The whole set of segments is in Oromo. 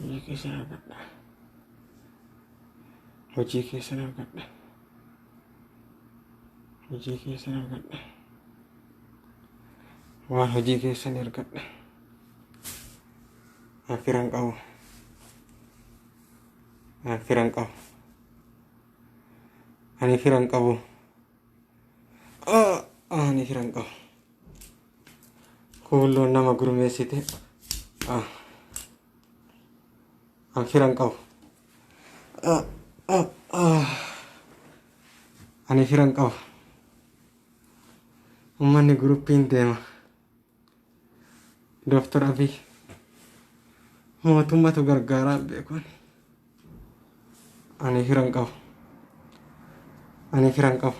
hojii keessan argadha. Hojii keessan argadha. Hojii keessan argadha. Waan hojii keessan argadha. Firan qabu. Firan qabu. Ani firan qabu. Ani firan qabu. Kuulloon nama gurmeessite. An firan qabu. Ani firan qabu. Uummanni guruppiin deema. Dr. Abiy mootummatu gargaaraa beekun. Ani firan qabu. Ani firan qabu.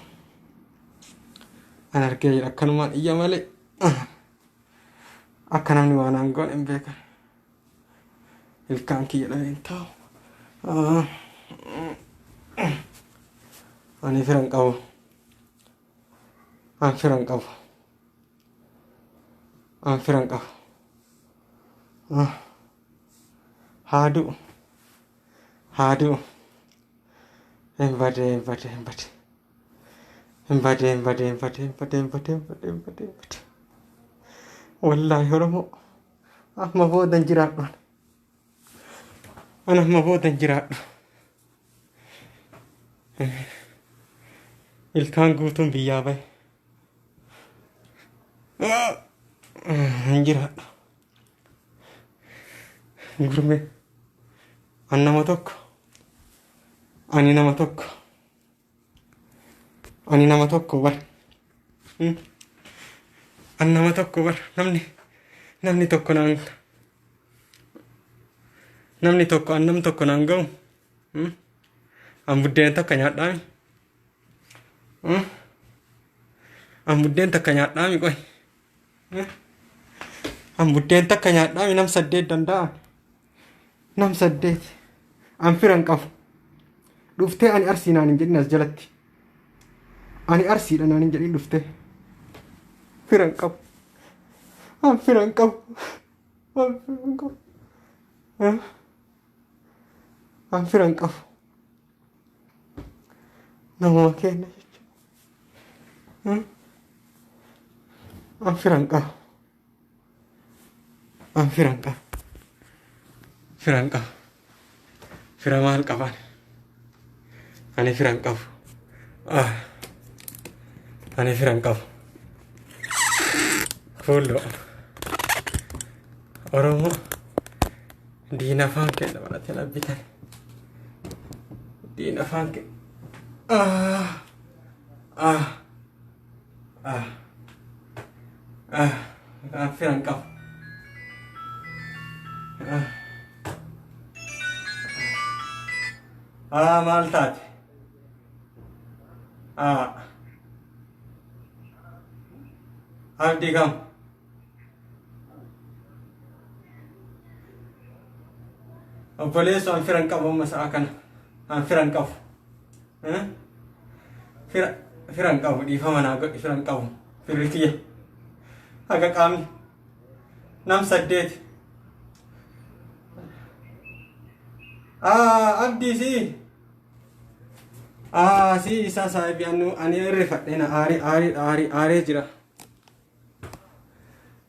An argee jira akkanumaan iyya malee. Akka namni waan aangoon hin beekan. Ilkaan kiyya dhabeen taa'u. Ani firan qabu. An firan qabu. An firan qabu. Haadu. Haadu. Embade. Wallahi Oromoo amma boodan jiraadhu. Ana amma boodan jiraadhu. Ilkaan guutuun biyyaa bahe. Hin jiraadhu. Gurme. An nama tokko. Ani nama tokko. Ani nama tokko bar. An nama tokko bar. Namni tokko naan. Namni tokko an nam tokko naan ga'u. An buddeen takka nyaadhaami. An buddeen takka nyaadhaami qoy. An buddeen takka nyaadhaami nam 8 danda'a. Nam 8. An firan qabu. Dhuftee ani arsii naan hin jedhin as jalatti. Ani arsiidha naan hin jedhin dhuftee. Firan qabu. An firan qabu. An firan qabu. An firan qabu. Namuma keenya jechuudha. An firan qabu. An firan qabu. Firan qabu. Fira maal qaban? Ani firan qabu. Ani firan qabu. Kuullo. Oromoo diina afaan kenna baratee labbitan. Diina afaan kenna. An firan qabu. Maal taate? Abdii kam? Obboleessu an firan qabu amma sa'a kana. An firan qabu. Firan qabu dhiifama naa godhi firan qabu. Firri kiyya. Haga qaamni. Nam 8. Abdii si. Si isa saahibi ani irrifadheena aaree jira.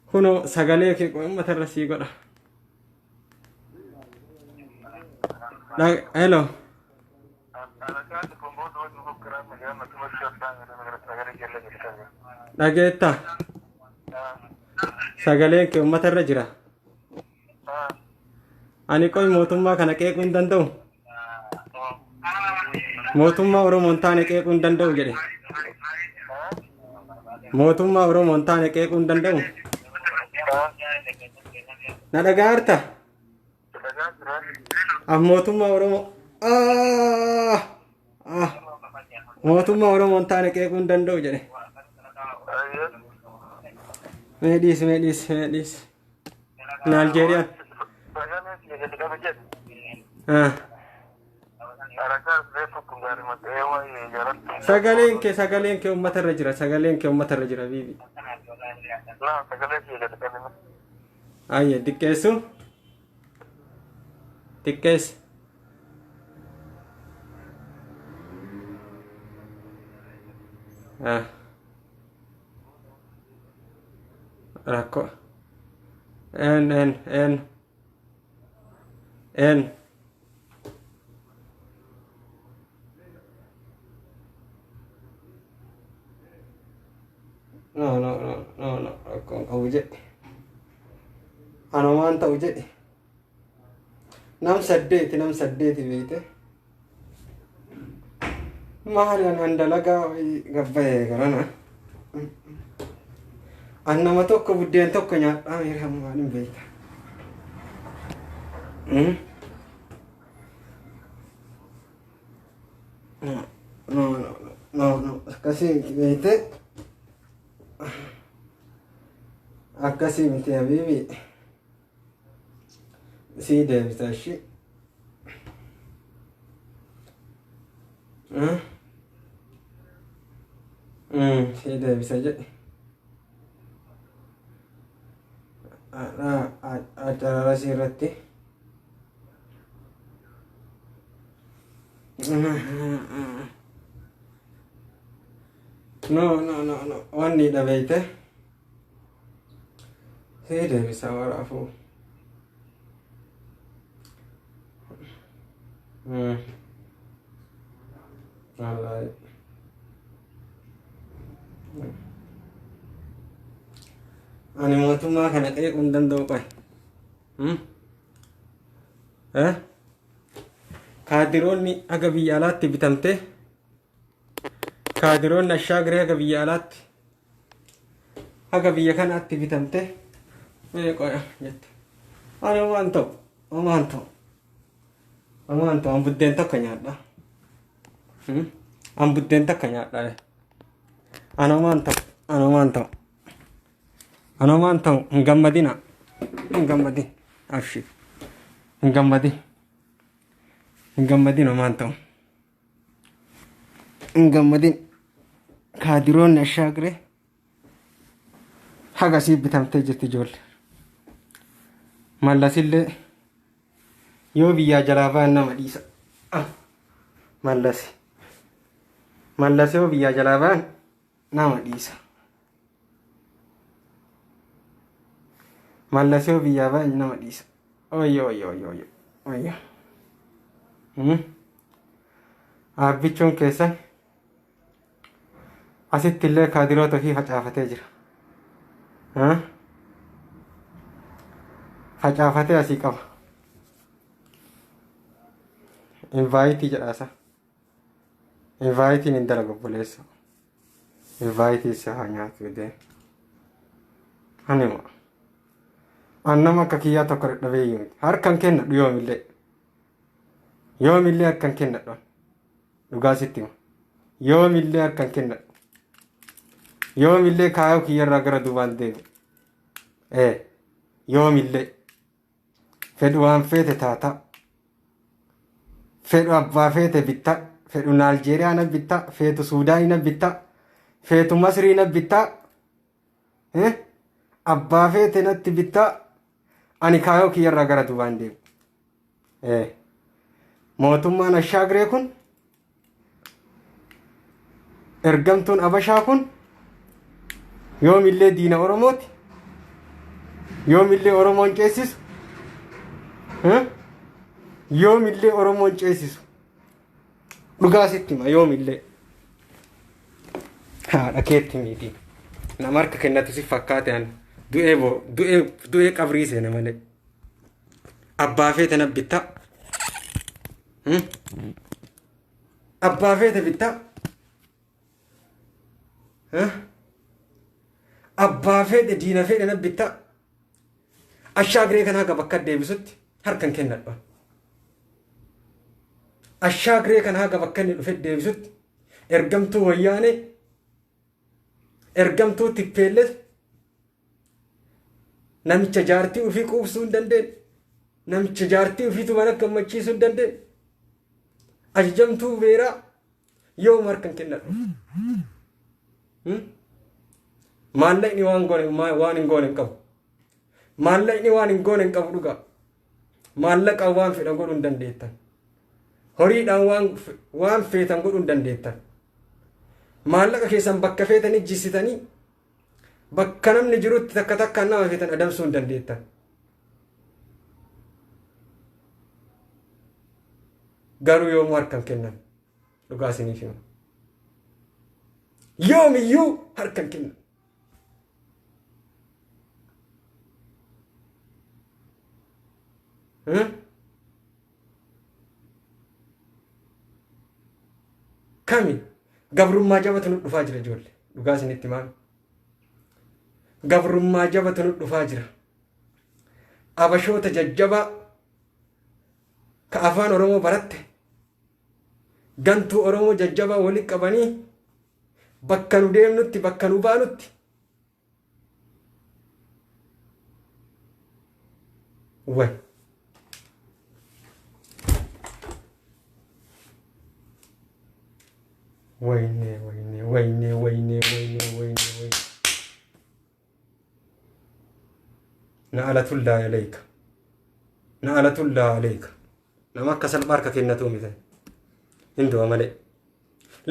Kuno sagalee kee uummata irra sii godha. Hello. Dhageetta. Sagalee kee uummata irra jira. Ani qoy mootummaa kana qeequu hin danda'u. Mootummaa Oromoon taane qeequu hin danda'u jedhe. Mootummaa Oromoon taane qeequu hin danda'u. Na dhagaarta. Mootummaa Oromoo. Mootummaa Oromoon taane qeequu hin danda'u jedhe. Meedhiis. Naaljeeriyaan. Sagaleen kee uummata irra jira bibi. Ayya diqqeessu. xiqqeessi. Rakkoo. En. No, rakkoon qabu jedhe. Anumaan ta'u jedhe. Nam saddeeti beekte. Maaliin handalagaa gabbayee garana. An nama tokko buddeen tokko nyaadhaa miira maaliin beekta. No, akkasii beekte. Akkasii miti habiibi. Sii deebisa ishee. Sii deebisa jedhe. Acararasii irratti. No. Wanni dhabeeyte. Sii deebisa waraafuu. Wallahi. Ani mootummaa kana qeequu hin danda'u qoy. Kaadiroonni aga biyya alaatti bitamte. Kaadiroonni Ashaagiree aga biyya alaatti. Aga biyya kanaatti bitamte. Qoya jette. Ani waan ta'u. An buddeen takka nyaadha. An buddeen takka nyaadha. Anumaan ta'u. Hin gammadina. Hin gammadin. Abshir. Hin gammadin anumaan ta'u. Hin gammadin. Kaadiroonni Ashaagiree hagasii bitamtee jirti ijoollee. Mallasillee yoo biyyaa jalaa ba'an nama dhiisa. Mallas yoo biyyaa jalaa ba'an nama dhiisa. Mallas yoo biyyaa ba'an nama dhiisa. Oyyo. Aabbichuun keessan asitti illee kaadiroota ofii facaafatee jira. Facaafatee asii qaba. Invaayitii jedhaasa. Invaayitiin hin dalagu obboleessa. Invaayitii isa haa nyaatu jedhee. Anima. An nama akka kiyyaa tokko dadhabee miti. Harkan kennadhu yoomillee. Yoomillee harkan kennadhu. Dhugaa sitti hima. Yoomillee harkan kennadhu. Yoomillee kaayoo kiyyarraa gara duubaan deemu. Yoomillee. Fedhu waan feete taata. Fedhu abbaa feete bitta. Fedhu Naaljeeriyaa na bitta. Feetu Suudaanii na bitta. Feetu Masrii na bitta. Abbaa feete natti bitta. Ani kaayoo kiyyarraa gara duubaan deemu. Mootummaan Ashaagiree kun ergamtuun Abashaa kun yoomillee diina Oromooti. Yoomillee Oromoon ceesisu. Yoomillee Oromoon ceesisu. Dhugaa sitti hima yoomillee. Haadha keetti miti. Nama harka kennatu si fakkaate ani. Du'ee qabrii seene malee. Abbaa feete na bitta. Abbaa feete bitta. Abbaa feete diina feete na bitta. Ashaagiree kana haga bakka deebisutti harkan kennadha. Ashaagiree kana haga bakka inni dhufe deebisutti ergamtuu wayyaanee ergamtuu tippeelles namicha jaartii ofii quubsuu hin dandeenye. Namicha jaartii ofiitu mana gammachiisuu hin dandeenye. Ajajamtuu beeraa yoo harkan kennadha. Maallaqni waan hin goone hin qabu. Maallaqni waan hin goone hin qabu dhugaa. maallaqa waan fedhan godhuu hin dandeettan. Horiidhaan waan feetan godhuu hin dandeettan. Maallaqa keessan bakka feetanii jissitanii bakka namni jirutti takka takkaan nama feetan adamsuu hin dandeettan. Garuu yoomuu harkaan kennan dhugaa isiniif hima. Yoomiyyuu harkaan kennan. Kami gabrummaa jabatu nu dhufaa jira ijoollee dhugaa isinitti himaa. Gabrummaa jabatu nu dhufaa jira. Abashoota jajjabaa ka afaan Oromoo baratte gantuu Oromoo jajjabaa walitti qabanii bakka nu deemnutti bakka nu baanutti way wayne na'alatullaa alayka na'alatullaa alayka nama akka salphaarka kennatu mite hindoo malee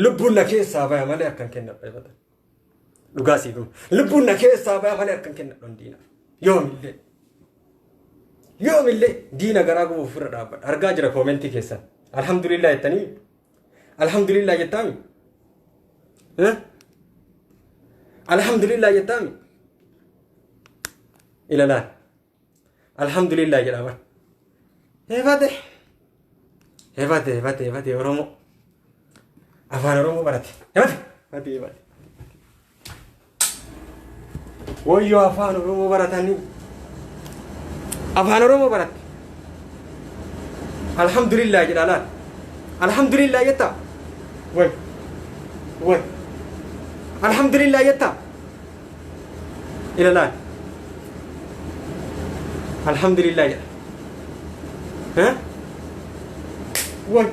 lubbuun na keessaa baya malee akkan kennadha ibata dhugaa siifuma lubbuun na keessaa baya malee akkan kennadha diina yoomillee diina garaa gubuuf ofirra dhaabbadha argaa jira koomentii keessan alhamdulillah jettanii alhamdulillah jettaami alhamdulillah jettaami ilalaan alhamdulillah jedhaman Hebate Oromoo afaan Oromoo barate hebate woyyoo afaan Oromoo baratanii afaan Oromoo barate alhamdulillah jedhalaan alhamdulillah jetta way alhamdulillah jetta ilalaan alhamdulillah jedha way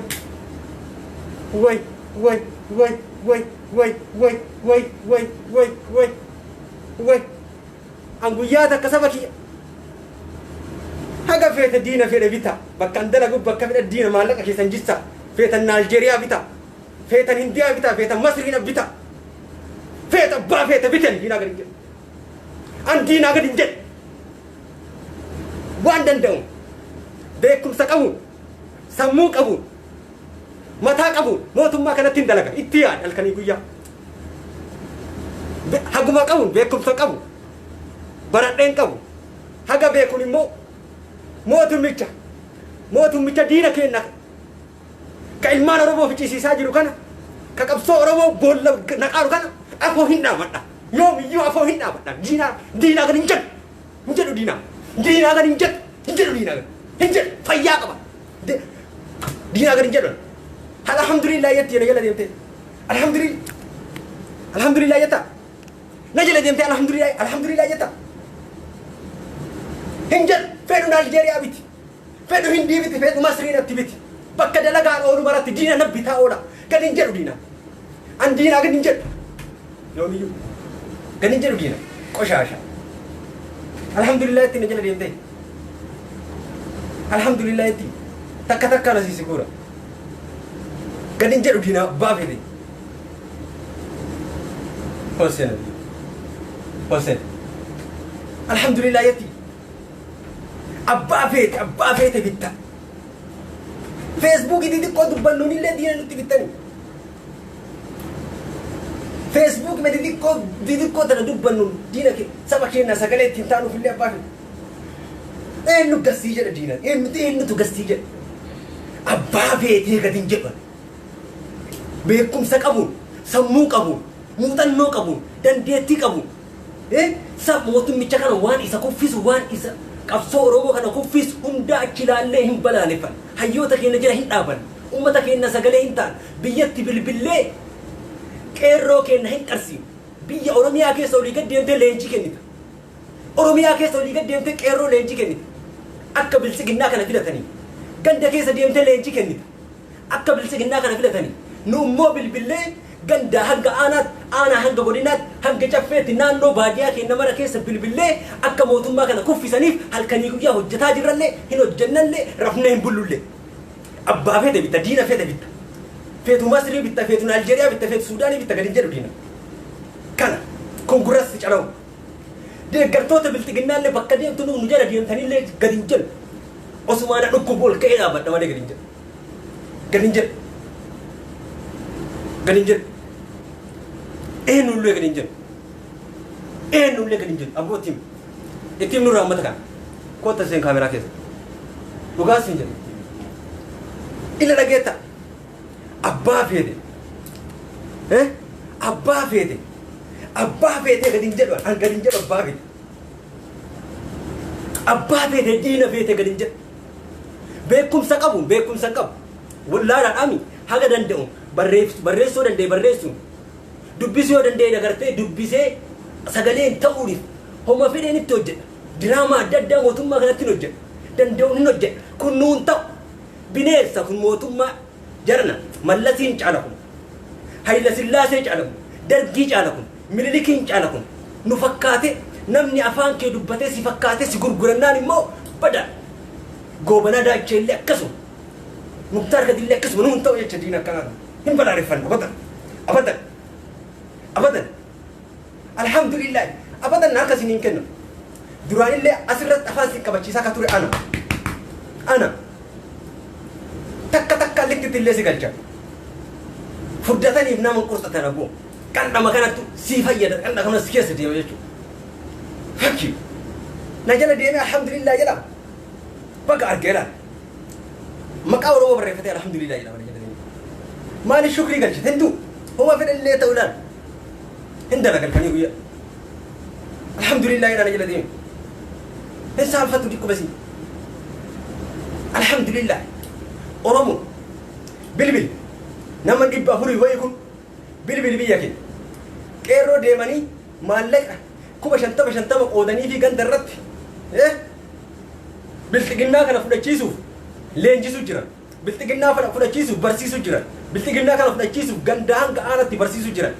anguyyaa takka saba kiyya haga feete diina fedhe bita bakka dalagu bakka fedhe diina maallaqa keessan jissa feetan Naajeeriyaa bita feetan Hindiyaa bita feetan Masriina bita feeta abbaa feete biten diinaa gadi jedhe an diinaa gadi hin jedhe waan danda'u beekumsa qabuun sammuu qabuun mataa qabuun mootummaa kanatti hin dalaga itti yaad halkanii guyyaa haguma qabuun beekumsa qabu baradheen qabu haga beekuun immoo mootummicha diina kenna ka ilmaan Oromoo ficcisiisaa jiru kana ka qabsoo Oromoo boolla naqaaru kana afoo hin dhaabadha yoomiyyuu afoo hin dhaabadha diinaa gadi hin jedhu diinaa gadi hin jedhu fayyaa qaba diinaa gadi hin jedhu alhamdulillah yetti na jala deemte alhamdulillah yetta na jala deemte alhamdulillah yetta hin jedhu fedhu Naajeeriyaa biti fedhu Hindii biti fedhu Masriinatti biti bakka dalagaan oolu maratti diina nabbitaa oola gadi hin jedhu diina an diinaa gadi hin jedhu yoomiyyuu gadi hin jedhu diina qoshaasha alhamdulillah yetti na jala deemte alhamdulillah yetti takka na siisi gura gadi hin jedhu diina abbaa fedhe Hossein alhamdulillah yetti abbaa feete bitta Facebook di xiqqoo dubbannuun illee diina nutti bittani Facebook me di xiqqoo tana dubbannuun diina saba keenya sagalee ittiin taanuuf illee abbaa feete eenyu gassii jedha diina eenyutu gassii jedha abbaa feetee gadi hin jedhan beekumsa qabuun sammuu qabuun muuxannoo qabuun dandeettii qabuun mootummicha kana waan isa kuffisu waan isa qabsoo Oromoo kana kuffisu hunda achi ilaallee hin balaaleffan hayyoota keenya jira hin dhaaban ummata keenya sagalee hin ta'an biyyatti bilbillee qeerroo keenya hin qarsiin biyya Oromiyaa keessa olii gad deemtee leenjii kennita Oromiyaa keessa olii gad deemtee qeerroo leenjii kennita akka bilisiginnaa kana filatanii ganda keessa deemtee leenjii kennita akka bilisiginnaa kana filatanii nu immoo bilbillee ganda hanga aanat ana hanga godinat hanga jaffeeti naannoo baadiyaa keenya mara keessa bilbilee akka mootummaa kana kuffisaniif halkanii guyyaa hojjetaa jirrallee hin hojjennallee rafnee hin bullullee abbaa fedhe bitta diina fedhe bitta feetu Masrii bitta feetu Aljeeriyaa bitta feetu Suudaanii bitta gadi jedhu diina kana kongurassi calawu deeggartoota biltiginnaallee bakka deemtu nu jala deemtanillee gadi jedhu Osmaana dhukkubu ol ka'ee dhaabadha malee gadi jedhu gadi jedhu gadi jedhu eenyullee gadi jedhu eenyullee gadi jedhu abbootiin ittiin nurraa uummata kana koota seen kaameraa keessa dhugaas hin jedhu ila dhageetta abbaa feete abbaa feete gadi jedhu an gadi jedhu abbaa feete diina feete gadi jedhu beekumsa qabu wallaadhaan ami haga danda'u barreessuu danda'e barreessuun dubbisuu danda'e dagartee dubbisee sagaleen ta'uudhiif homa fedheen itti hojjedha diraamaa adda addaa mootummaa kanatti hin hojjedha danda'uun hin hojjedha kun nuun ta'u bineensa kun mootummaa jarna Mallasiin caala kun Hayila Sillaasee caala kun Dargii caala kun Minilikiin caala kun nu fakkaate namni afaan kee dubbatee si fakkaate si gurgurannaan immoo bada goobanaa daacheellee akkasuma Muktaar Kadillee akkasuma nuun ta'u jecha diina akkanaa hin balaaleffanne abadan alhamdulillah abadan akkasiin hin kennu duraanillee asirratti afaan si qabachiisaa ka ture ana takka likkitillee si galcha furdataniif nama qursatan aboo qandhama kanattu sii fayyada qandha kana si keessa deema jechuudha fakki na jala deeme alhamdulillah jedhama baga argeera maqaa Oromoo barreeffate alhamdulillah jedhama na jala deeme maali shukrii galchite hindu homa fedhallee ta'uudhaan hin dalagalkanii guyyaa alhamdulillah jedhama na jala deeme hin saalfattu diqqubasii alhamdulillah Oromoo bilbil nama dhibba afurii wayii kun bilbil biyya keenya qeerroo deemanii maallaqa 50 qoodanii fi ganda irratti biltiginnaa kana fudhachiisuuf leenjisuu jiran biltiginnaa fudhachiisuuf barsiisuu jiran biltiginnaa kana fudhachiisuuf ganda hanga aanatti barsiisuu jiran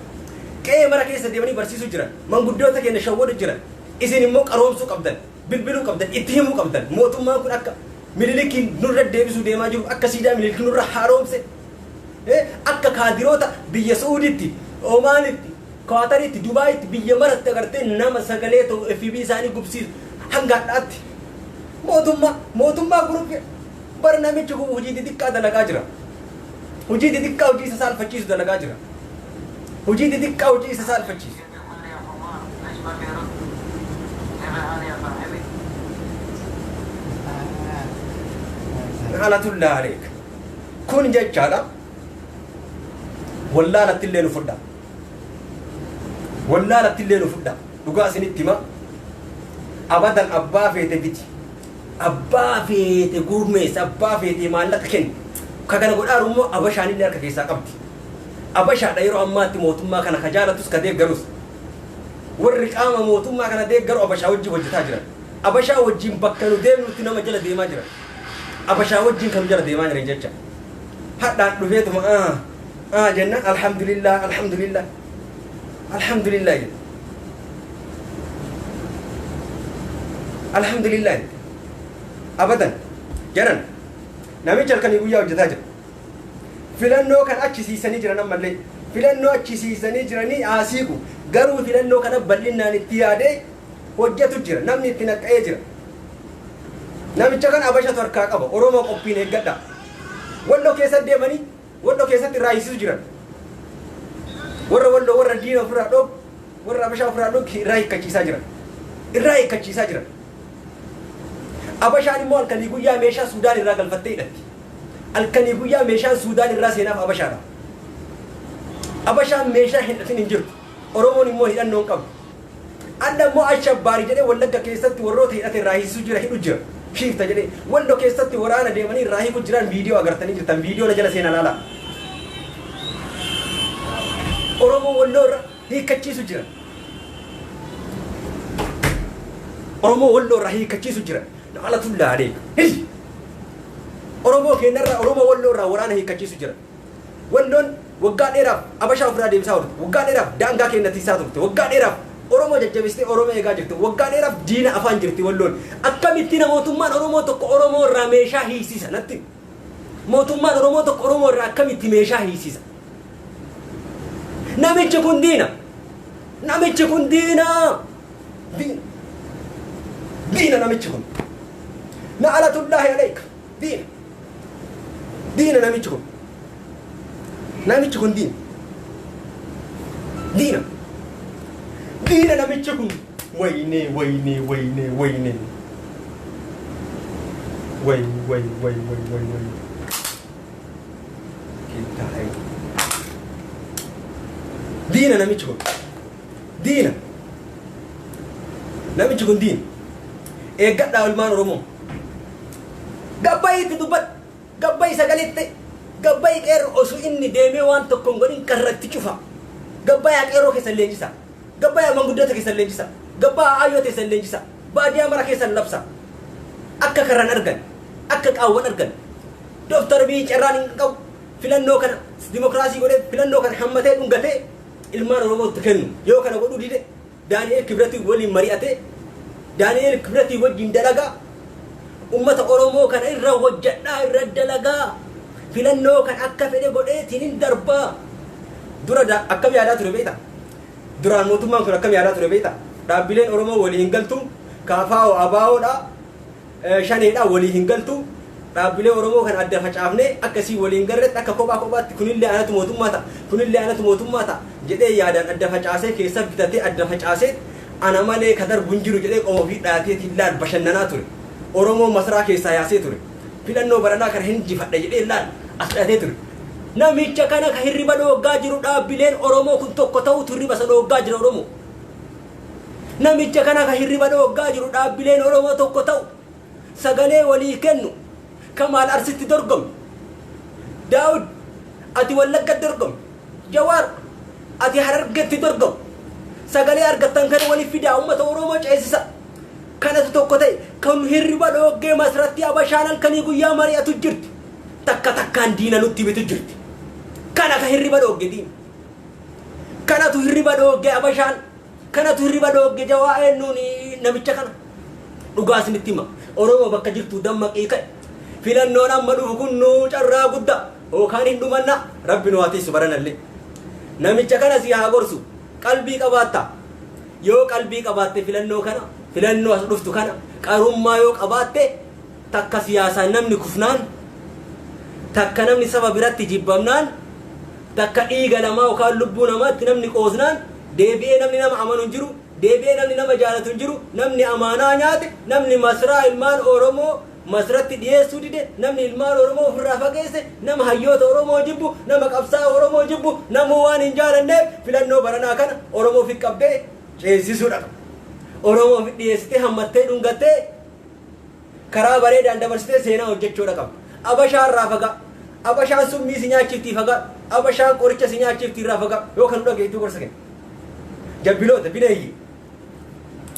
qe'ee mara keessa deemanii barsiisuu jiran manguddoota keenya shawwadu jiran isin immoo qaroomsuu qabdan bilbiluu qabdan itti himuu qabdan mootummaan kun akka Minilikiin nurra deebisuu deemaa jiru akka siidaa Minilikiin nurra haaromse akka kaadiroota biyya Saa'udiitti Omaanitti Qaataritti Dubaayitti biyya maratti agartee nama sagalee ta'u FB isaanii gubsiisu hanga hadhaatti mootummaa guruufi bara namichi kun hojii xixiqqaa dalagaa jira hojii xixiqqaa hojii isa saalfachiisu dalagaa jira hojii xixiqqaa hojii isa saalfachiisu Alatullaa aleek kun jechaadha wallaalattillee nu fudha dhugaa isinitti hima abadan abbaa feete biti abbaa feete gurmeessa abbaa feete maallaqa kenni ka kana godhaaru immoo abashaanillee harka keessaa qabdi abashaadha yeroo ammaatti mootummaa kana ka jaalatus ka deeggarus warri qaama mootummaa kana deeggaru abashaa wajjin hojjetaa jiran abashaa wajjin bakka nu deemnutti nama jala deemaa jiran abashaa wajjin kan jala deemaa jiran jecha hadhaan dhufeetuma jenna alhamdulillah alhamdulillah abadan jaran namicha halkanii guyyaa hojjetaa jira filannoo kan achisiisanii jiran ammallee filannoo achisiisanii jiranii aasiiku garuu filannoo kana bal'inaan itti yaadee hojjetu jira namni itti naqqa'ee jira namicha kan abashatu harkaa qaba Oromoo qophiin eeggadha walloo keessatti deemanii walloo keessatti irraa hiisisu jiran warra diina ofirraa dhoog warra abashaa ofirraa dhoog irraa hiikkachiisaa jiran abashaan immoo halkanii guyyaa meeshaa Suudaan irraa galfattee hidhatti halkanii guyyaa meeshaan Suudaan irraa seenaaf abashaadha abashaan meeshaa hidhatin hin jirtu Oromoon immoo hidhannoon qabu adda immoo ashabbaarii jedhee Wallagga keessatti warroota hidhate irraa hiisisu jira hidhu jira shiifta jedhee walloo keessatti waraana deemanii irraa hiiku jiran viidiyoo agartanii jirtan viidiyoo na jala seenaa laala Oromoo walloo irra hiikkachiisu jira Oromoo walloo irra hiikkachiisu jira naalatullaa adeema Oromoo keenyarraa Oromoo walloo irraa waraana hiikkachiisu jira walloon waggaa dheeraaf abashaa ofirraa deebisaa turte waggaa dheeraaf daangaa kennatiisaa turte waggaa dheeraaf oromoo jajjabistee oromoo eegaa jirte waggaa dheeraaf diina afaan jirti walloon akkamitti mootummaan oromoo tokko oromoo irraa meeshaa hiisisa natti mootummaan oromoo tokko oromoo irraa akkamitti meeshaa hiisisa namichi kun diina diina namichi kun na'alatullaahi alayka diina namichi kun diina namichi kun wayne diina namichi kun diina eeggadhaa ilmaan oromoo gabbayiitti dubbat gabbayi sagalitti gabbayi qeerroo osoo inni deemee waan tokkoon godhin karratti cufa gabbayaa qeerroo keessan leenjisa gabbayaa manguddota keessan leenjisa gabbayaa ayyoo keessan leenjisa baadiyaa mara keessan labsa akka karran argan akka qaawwan argan Dr. Abiy carraan hin qabu filannoo kana dimokiraasii godhee filannoo kana hammatee dhungatee ilmaan oromootti kennu yoo kana godhuu dide Daani'eel Kibrati waliin mari'atee Daani'eel Kibrati wajjin dalagaa ummata oromoo kana irra hojjedhaa irra dalagaa filannoo kan akka fedhe godheetiin darbaa dura akkam yaadaa ture beekta duraan mootummaan kun akkam yaadaa ture beekta dhaabbileen oromoo walii hin galtu kaafaa abaawoodha shaneedha walii hin galtu dhaabbilee oromoo kan adda facaafne akkasii walii hin garretti akka kophaatti kunillee anatu mootummaa ta'a jedhee yaadaan adda facaasee keessa bitatee adda facaasee ana malee kadar bunjiru jedhee qomoo fi dhaateetiin laal bashannanaa ture oromoo masraa keessaa yaasee ture filannoo baranaa kana hinjifadha jedhee laal as dhaatee ture namicha kana ka hirriba dhooggaa jiru dhaabbileen oromoo kun tokko ta'utu hirriba sa dhooggaa jira oromoo namicha kana ka hirriba dhooggaa jiru dhaabbileen oromoo tokko ta'u sagalee walii kennu kamaal arsitti dorgomu daawud ati wallagga dorgomu jawaar ati harargetti dorgomu sagalee argattan kana walii fidaa ummata oromoo ceesisa kanatu tokko ta'e kan hirriba dhoggee masratti abashaan halkanii guyyaa mari'atu jirti takkaan diina nutti bitu jirti kana ka hirriba dhogge diina kanatu hirriba dhogge abashaan kanatu hirriba dhogge jawaa'een nuuni namicha kana dhugaas nitti hima oromoo bakka jirtu dammaqii ka'e filannoon amma dhufu kun nuu carraa guddaa yookaan hin dhumanna rabbi nu haatiisu baranallee namicha kana si haa gorsu qalbii qabaatta yoo qalbii qabaatte filannoo kana filannoo as dhuftu kana qarummaa yoo qabaatte takka siyaasaan namni kufnaan takka namni saba biratti jibbamnaan takka dhiiga namaa yookaan lubbuu namaatti namni qoosnaan deebi'ee namni nama amanu hin jiru deebi'ee namni nama jaalatu hin jiru namni amaanaa nyaate namni masraa ilmaan oromoo masratti dhiyeessuu dide namni ilmaan oromoo ofirraa fageesse nama hayyoota oromoo jibbu nama qabsaa oromoo jibbu nama waan hin jaalanneef filannoo baranaa kana oromoo fi qabdee ceesisuudha oromoo fi dhiyeessitee hammattee dhungattee karaa bareedaan dabarsitee seenaa hojjechuudha qaba abashaan irraa fagaa abashaan summii si nyaachiftii fagaa abashaan qoricha si nyaachiftii irraa fagaa yoo kan dhageettuu gorsa kenna jabbiloota bineeyyi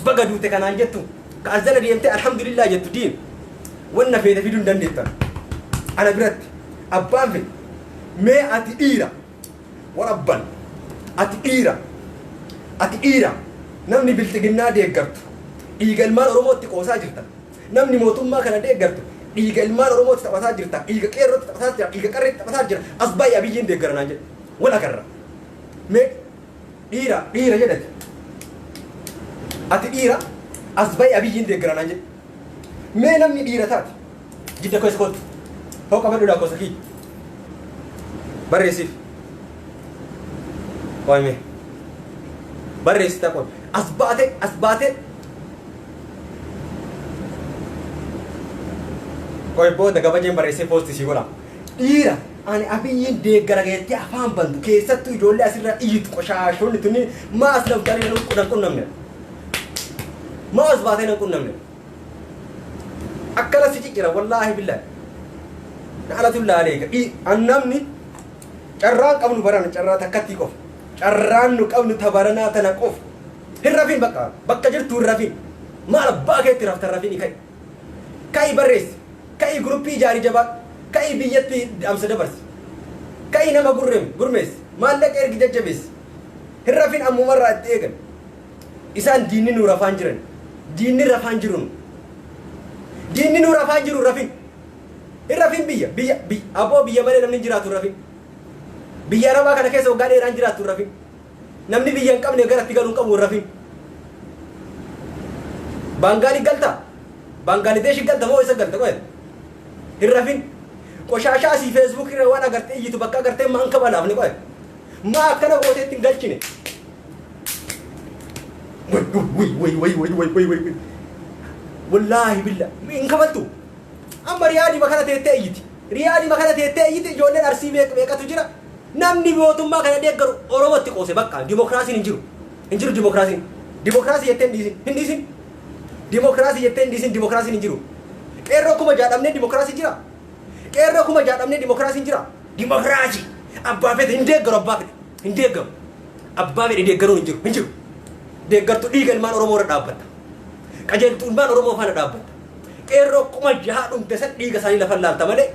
baga duute kanaan jettu ka as jala deemtee alhamdulillah jettu diin wanna feete fiduu hin dandeettan ana biratti abbaan fedhe mee ati dhiira warabban ati dhiira namni bilxiginnaa deeggartu dhiiga ilmaan oromootti qoosaa jirta namni mootummaa kana deeggartu dhiiga ilmaan oromootti taphataa jirta dhiiga qeerrootti taphataa jira dhiiga qarreetti taphataa jira as baay'ee abiyyiin deeggaranaa jedhe wala karra mee dhiira jedhate ati dhiira as baay'ee abiyyiin deeggaranaa jedhe mee namni dhiira taate jidda keessa kootu hoo qabadhuudhaa gosa kii barreessiif waayime barreessi taqoon as baate qoy booda gabajeen barreessee poosti sii godha dhiira ani abiyyiin deeggara geettee afaan bantu keessattuu ijoollee asirraa iyyitu qoshaashonni tunni maas lafdanii nan qunnamne maas baatee nan qunnamne akkana si ciccira wallaahi billahi na'alatullaa aleeka annamni carraan qabnu barana carraa takkattii qofa carraan nu qabnu tabaranaa tana qofa hin rafin bakka jirtu hin rafin maal abbaa keetti raftan rafin ka'i barreessi ka'i guruppii ijaarii jabaa ka'i biyyatti amsa dabarsi كاينه ما قرمس ما لك ارق ججبس هرفين امو مره اتيغن اسان ديني نور فانجرن ديني رفانجرون ديني نور فانجرون رفين الرفين بيا ابو بيا مالي نمني جراتو رفين بيا ربا كان كيسو غادي ران جراتو رفين نمني بيا قبل غرا تيغلون قبو رفين بانغالي غلطه بانغالي ديش غلطه مو يسغلطه كويس الرفين ቆሻሻ ሲ ፌስቡክ ረዋና ገርቴ ዩቲዩብ በቃ ገርቴ ማን ከባላ አፍኔ ቆይ ማ ከነ ወቴ ትንገልችኔ ወይ والله بالله من كبلتو اما ريادي ما كانت تيتيتي ريادي ما كانت تيتيتي جولن ارسي بيقاتو جرا نامني بوتما كان ديغرو اوروموتي قوسه بقى ديمقراطي انجرو ديمقراطي يتنديسين هنديسين ديمقراطي يتنديسين ديمقراطي انجرو ايرو كما جادامني ديمقراطي جرا ايرو كما جادامني ديمقراطي جرا ديمقراطي ابابه انديغرو ابابه انديغرو ابابه انديغرو انجرو ديغرتو ديغل مان اورومو ردابت qajeeltuun baan oromoo faana dhaabbata qeerroo kuma jahaa dhumte san dhiiga isaanii lafa laalta malee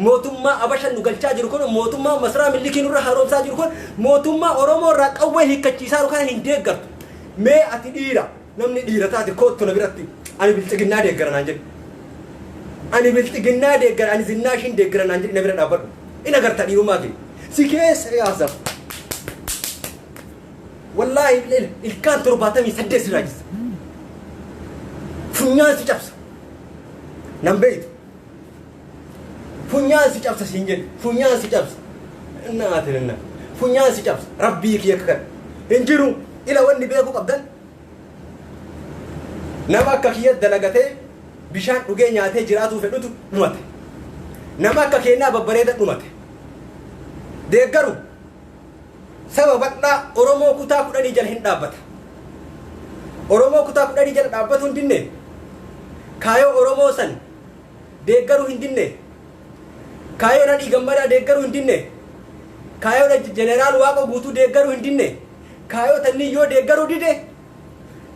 mootummaa abashan nu galchaa jiru kun mootummaa masraa millikiin irra haroomsaa jiru kun mootummaa oromoo irraa qawwee hiikkachiisaa jiru kana hin deeggartu mee ati dhiira namni dhiira taate koottu na biratti ani bilxiginnaa deeggaranaan jedhe ani bilxiginnaa deeggara ani zinnaashiin deeggaranaan jedhe na bira dhaabbadhu in agarta dhiirummaa kee si keessa yaasaf wallaahi ilkaan 78 siraa jisa funyaan si cabsa nan beeytu funyaan si cabsa siin jedhe funyaan si cabsa innaatinna funyaan si cabsa rabbii kiyya kan hin jiru ila wanni beeku qabdan nama akka kiyya dalagatee bishaan dhugee nyaatee jiraatuu fedhutu dhumate nama akka keenyaa babbareeda dhumate deeggaru saba badhaa oromoo kutaa 10 jala hin dhaabbata oromoo kutaa 10 jala dhaabbatu hin dinne kayo oromoo san deeggaru hin dinne kayo na dhiigammadaa deeggaru hin dinne kayo na jeneraal waaqa guutuu deeggaru hin dinne kayo tanni yoo deeggaru dide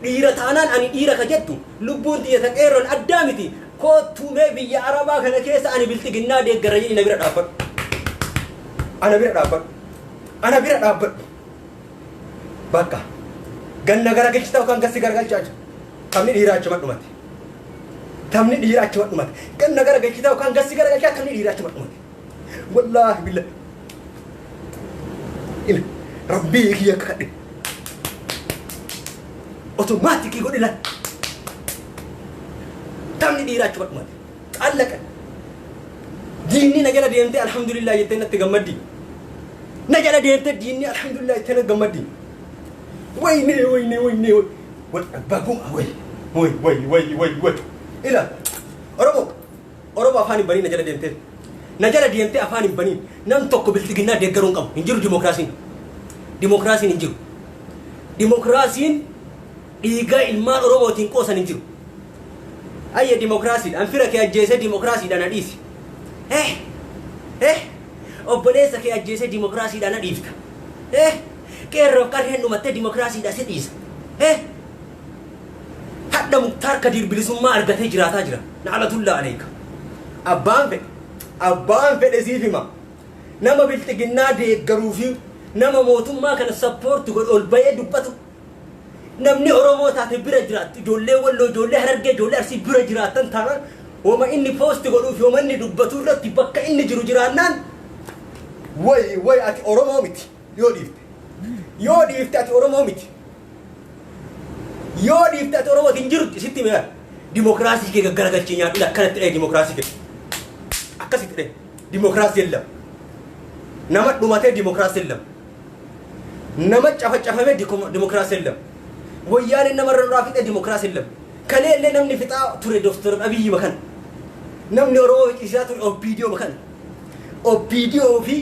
dhiira taanaan ani dhiira ka jettu lubbuun xiyya qeerroon addaa miti kootumee biyya arabaa kana keessa ani bilxiginnaa deeggara jedhi na bira dhaabbadhu ana bira dhaabbadhu bakka ganna gara galchitaa yookaan gassi gargalchaa jiru kamni dhiiraa achuma dhumate tamni dhiiraa achuma dhumate ganna gara galchitaa yookaan gassi gargalchaa tamni dhiiraa achuma dhumate wallaahi billahi ila rabbii kiyya kadhe otomaatikii godhila tamni dhiiraa achuma dhumate xallaqa diinni na jala deemtee alhamdulillah jettee natti gammaddi na jala deemtee diinni alhamdulillah jettee natti gammaddi ويني والباقوم وي إلى أوروبا أفاني بني نجلا ديمتي أفاني بني نم توكو بالتقنا ديكرون كم إنجرو ديمقراطي إيجا المال أوروبا تنقوس إنجرو أي ديمقراطي أنفرك يا جيسة ديمقراطي دانا ديس أبليسك يا جيسة ديمقراطي دانا ديفتا كيرو كارهن نمتة ديمقراطي دا سيديس حتى مختار كدير بلسوما أرغته جراتا جرا نعلة الله عليك أبان في الأزيفي ما نما بلتقنا دي قروفي نما موتم ما كان السبورت تقول البيع دبتو نمني أورومو تاتي برا جرات جولي ولو جولي هرقي جولي أرسي برا جراتان تانا وما إني بوست تقولوا في وما إني دبتو رتي بكا إني جرو جرانان وي أتي أورومو ميتي yoo dhiifte ati oromoo miti yoo dhiifte ati oromoo hin jiru sitti mee dimookiraasii kee gaggaragalchee nyaadhu akkanatti dhee dimookiraasii kee akkasitti dhee dimookiraasii illam nama dhumatee dimookiraasii illam nama cafacafamee dimookiraasii illam wayyaanee namarra duraa fixee dimookiraasii illam kalee illee namni fixaa ture Dr. Abiyyi makan namni oromoo fixisaa ture OPDO fi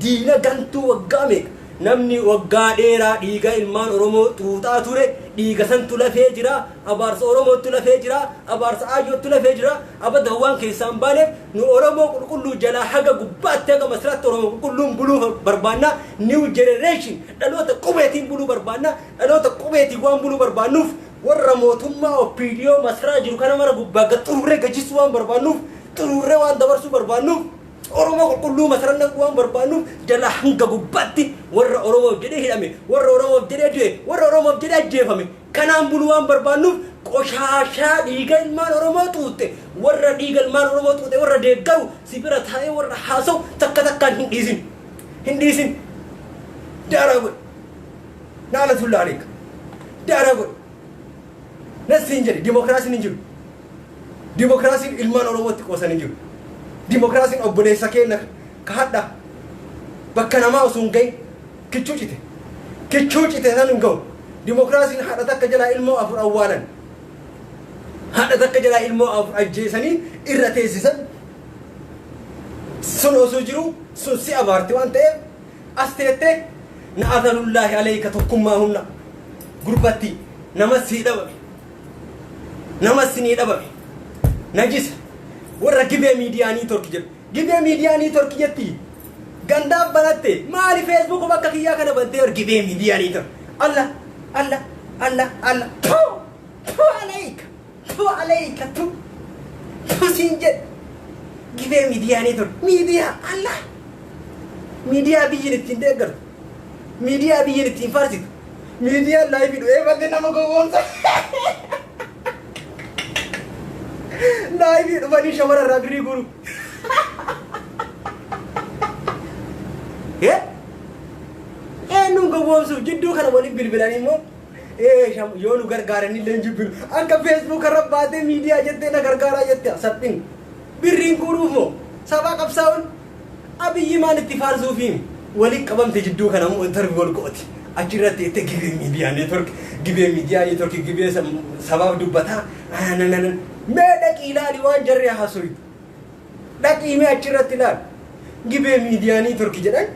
diina gantuu waggaa meeqa namni waggaa dheeraa dhiiga ilmaan oromoo xuuxaa ture dhiiga santu lafee jira abaarsa oromootu lafee jira abaarsa ayyootu lafee jira abadda waan keessaan baaneef nu oromoo qulqulluu jalaa haga gubbaatti haga masraatti oromoo qulqulluun buluu barbaanna new generation dhaloota qubeetiin buluu barbaanna dhaloota qubeetiin waan buluu barbaannuuf warra mootummaa OPDO masraa jiru kana mara gubbaa gaxurree gajisuu waan barbaannuuf xururree waan dabarsuu barbaannuuf oromo kullu masalan kuwan barbanu jala hanga gubbatti warra oromo jede hidame warra oromo jede du'e warra oromo jede ajjeefame kanaan buluwan barbanu qoshasha dhiiga ilmaan oromo tuute warra dhiiga ilmaan oromo tuute warra deeggaru sibira taa'ee warra haasaw takka takkaan hindiisin daarago naalatullahi alayka daarago nasin jedi demokrasi ninjiru demokrasi ilmaan oromo qosan ninjiru demokrasi obboleessa keenya ka hadda bakka namaa usun gay kichuucite san ngaw demokrasi hadda takka jala ilmoo afur awwalan hadda takka jala ilmoo afur ajjeesanii irra teessisan sun osoo jiru sun si abaarti waan ta'eef as teette na'adalullahi alayka tokkummaa humna gurbatti nama sii dhabame najisa warra gibee miidiyaanii torki jedhu gibee miidiyaanii torki jetti gandaaf banatte maali facebook bakka kiyyaa kana bantee war gibee miidiyaanii tor alla tu alayka sinje gibee miidiyaanii tor miidiyaa alla miidiyaa biyyin ittiin deeggartu miidiyaa biyyin ittiin farsitu miidiyaa laayifii dhu'ee badde nama gowwoomsa laayifii dhufanii shamara irraa birii guru nu gowwoomsuuf jidduu kana waliin bilbilanii immoo yoo nu gargaaranii illee jibbiru akka facebook irra baatee miidiyaa jettee na gargaaraa jette saphin birriin guruuf moo sabaa qabsaa'uun abiyyi maan itti faarsuufi waliin qabamte jidduu kana immoo interview wal qooti achirratti itti gibee miidiyaa network gibee sabaaf dubbataa mee dhaqii ilaali waan jarri haasuri dhaqii mee achirratti ilaali gibee miidiyaa network jedhan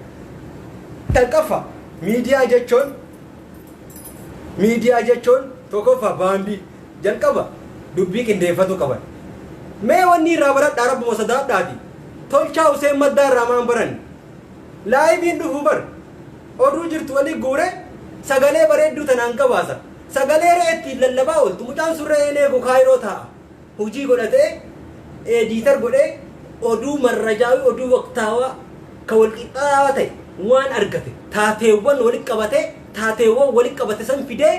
talqafa miidiyaa jechuun tokkoffaa baandii jalqaba dubbii qindeeffatu qaban mee wanni irraa baradhaa rabbuma sadaadhaati tolchaa useen maddaa irraa maan baran laayiviin dhufu bar oduu jirtu walii guure sagalee bareedduu tanaan qabaasa sagalee re'etti lallabaa ooltu mucaan surree eneegu kaayiroo ta'a hujii godhatee ediitar godhee oduu marrajaawi oduu waqtaawaa ka walqixxaawaa ta'e waan argate taateewwan walitti qabate san fidee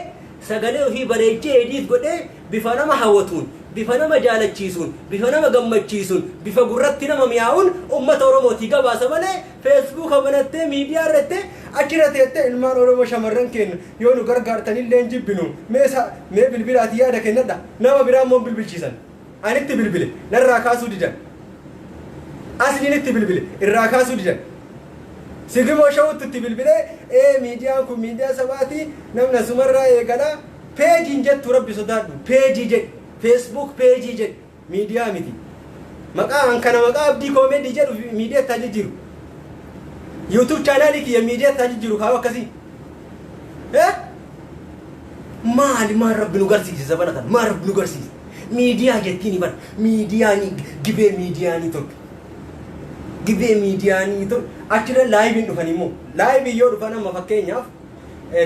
sagalee ofii bareechee ediit godhee bifa nama hawwatuun bifa nama jaalachiisuun bifa nama gammachiisuun bifa gurratti nama miyaa'uun ummata oromootii gabaasa malee facebook banattee miidiyaa irratti achirra teettee ilmaan oromoo shamarran keenya yoo nu gargaartanillee hin jibbinu mee bilbilaati yaada kennadha nama biraa immoo bilbilchiisan anitti bilbile narraa kaasuu didan asliinitti bilbile irraa kaasuu didan sigimoo shawutti bilbile miidiyaan kun miidiyaa sabaati namna sumarraa eegala peejiin jettu rabbi sodaadhu peejii jedhi facebook peejii jedhi miidiyaa miti maqaa kana maqaa abdii koomedii jedhu miidiyaa taji jiru youtube channel ki miidiyaa taji jiru kaawa akkasii maal rabbi nu garsiise sabana kan maal rabbi nu garsiise miidiyaa jettiin bar miidiyaani gibee miidiyaani tokko gibee miidiyaani tokko achirra laayiviin dhufan immoo laayivii yoo dhufan amma fakkeenyaaf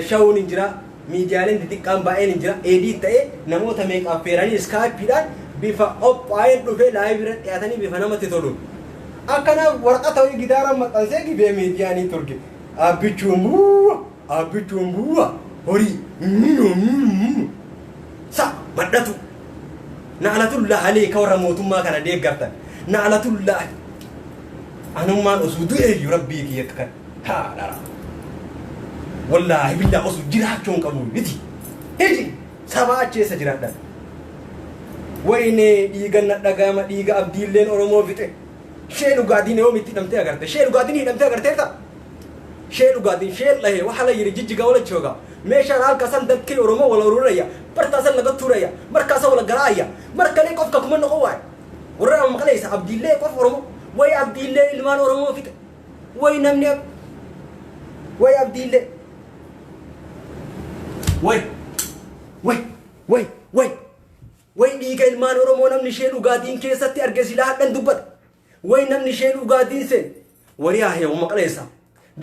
shawuun hin jira miidiyaaleen xixiqqaan baay'een hin jira edit ta'e namoota meeqaaf feeranii skaayipiidhaan bifa qophaa'een dhufee laayivii irra dhiyaatanii bifa namatti tolu akkana waraqata wayii gidaaraan maxxansee gibee miidiyaanii turge abbichuun bu'uura horii sa madhatu na'alatullah alayka warra mootummaa kana deeggartan na'alatullah anummaan osoo du'eeyyu rabbii kiyya kan haadhara wallahi billah osoo jiraachuun qabu miti hiji sabaa acheessa jiraadhan wayne dhiiga dhagama dhiiga abdiilleen oromoo fixe shee dhugaadiin yoo mitti hidhamtee agarte shee dhugaadiin hidhamtee agarteerta shee dhugaadiin shee lahee waxa la yiri jijjiga wala jooga meeshaan halka san dadkii oromoo wala ururaya bartaasan laga tuuraya markaasa wala garaaya markale qofka kuma noqo waay warra maqlaysa abdiillee qof oromoo way abdiillee ilmaan oromoo fixe way namni way abdiillee way dhiiga ilmaan oromoo namni shee dhugaadiin keessatti arge silaa hadhan dubbata way namni shee dhugaadiin seen wariyaa heewu maqleessa